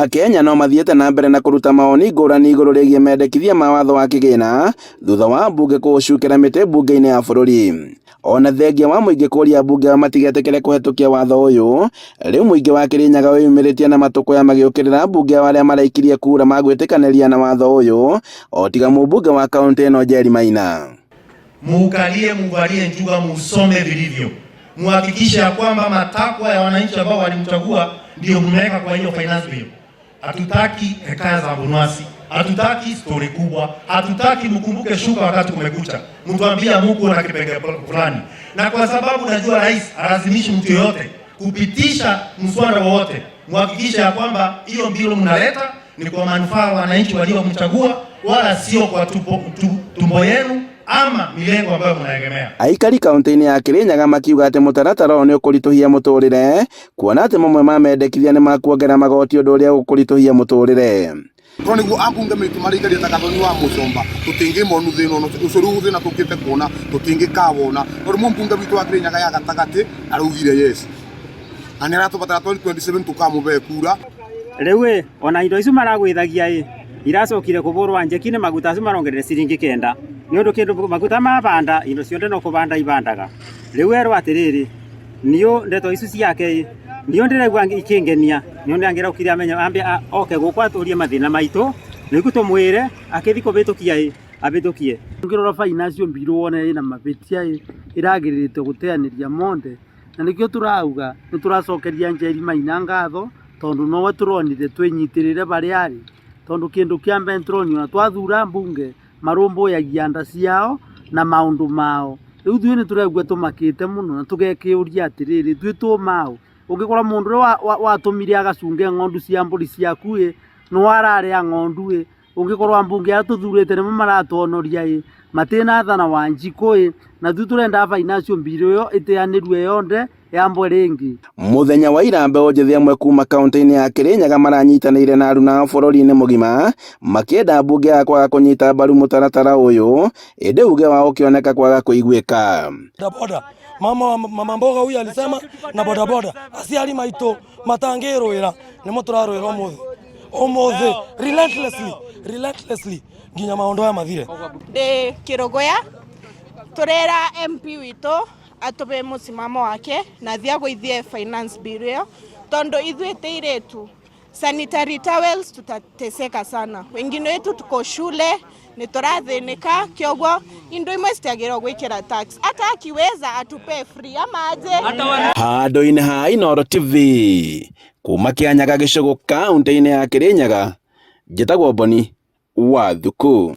Akenya no mathiete na mbere na kuruta maoni ngũrani igũrũ rĩgiĩ mendekithia ma watho wa kĩgĩna thutha wa mbunge kũũcukĩra mĩtĩ mbunge-inĩ ya bũrũri. Ona thengia wa mũingĩ kũria mbunge matigetĩkĩre kũhetũkia watho ũyũ, rĩu mũingĩ wa Kĩrĩnyaga wĩyumĩrĩtie na matũkũya magĩũkĩrĩra mbunge arĩa maraikirie kura magwĩtĩkanĩria na watho ũyũ, o tiga mũmbunge wa kaunti ĩno Njeri Maina. Mukalie, muvalie njuga, musome vilivyo, muhakikishe ya kwamba matakwa ya wananchi ambao walimchagua ndio mmeweka kwa hiyo finance bill. Hatutaki hekaya za bonwasi, hatutaki story kubwa, hatutaki mkumbuke shuka wakati kumekucha, mtuambia Mungu na kipengele fulani. Na kwa sababu najua rais alazimishi mtu yoyote kupitisha mswada wowote, muhakikishe ya kwamba hiyo mbilo mnaleta ni kwa manufaa ya wananchi waliomchagua, wala sio kwa tumbo yenu ama milengo ambayo mnaegemea. Aikari kaunti-inĩ ya Kĩrĩnyaga makiuga atĩ mũtaratara ũyũ nĩ ũkũritũhia mũtũrĩre, kuona atĩ mamwe ma mendekithia nĩ makuongerera magoti ũndũ ũrĩa ũkũritũhia mũtũrĩre. Ko niguo ambunge mitu marikaria ta gathoni wa mucomba tutingimonu thina no ucuru thina tukite kuona tutingikawona no mbunge witu wa Kĩrĩnyaga ya gatagati araugire yes ani aratubatara 2027 tukamube kura. Riu ona indo icio maragwithagia iracokire kuburwa njekine maguta acio marongerere ciringi 9 ni undu kindu maguta mabanda indo cionde no kubanda ibandaga. Riu erwo atiriri niyo ndeto icio ciake niyo ndiregwa ikingenia niyo ndangira ukiria amenya ambe oke gukwa turie mathina maitu nigu tumwire akithi kubitukia abitukie ngirora finance bill wone ina mabitia iragirite guteaniria monde na nikio turauga ni turacokeria Njeri Maina ngatho tondu nowe turonire twinyitirire bari ari tondu kindu kia bentroni na twathura mbunge marumbuyagia nda ciao na maundu mao. Riu thwe ni turegwa tumakite muno na tugekiuria atiriri thwe tu mao ungikora mundu watumire agacunge ng'ondu cia mburi ciaku no araria ng'ondu ungikorwa mbunge atuthurite nimo maratonoria matina thana wa Njiko na thwe turenda finance bill yo iteanirwe yonde yambo ringi. Muthenya wa ira mbeũ njĩthĩ amwe kuma kaunti-inĩ ya Kĩrĩnyaga maranyitanĩire na aruna bũrũri-inĩ mũgima makĩenda mbunge ya kwaga kũnyita mbaru mũtaratara ũyũ, ĩndĩ uge wao ũkĩoneka kwaga kũiguĩka. Mama mboga huyu alisema na bodaboda asiali maito matangĩrũĩra nĩmo tũrarũĩra ũmũthĩ relentlessly nginya maũndũ aya mathire. Ndi Kirogoya turera MP witũ atobe musimamo wake na thia gũithie finance bill yo tondo ithuĩ teiretu sanitary towels tutateseka sana, wengine wetu tuko shule ni tũrathĩnĩka kĩoguo indo imwe citiagĩrĩirwo gwĩkĩra tax, hata akiweza atupe free ama aje. Handũ-inĩ ha Inooro TV kuma Kĩanyaga gĩcigo kaunti-inĩ ya Kĩrĩnyaga, njĩtagwo Boni Wathuku.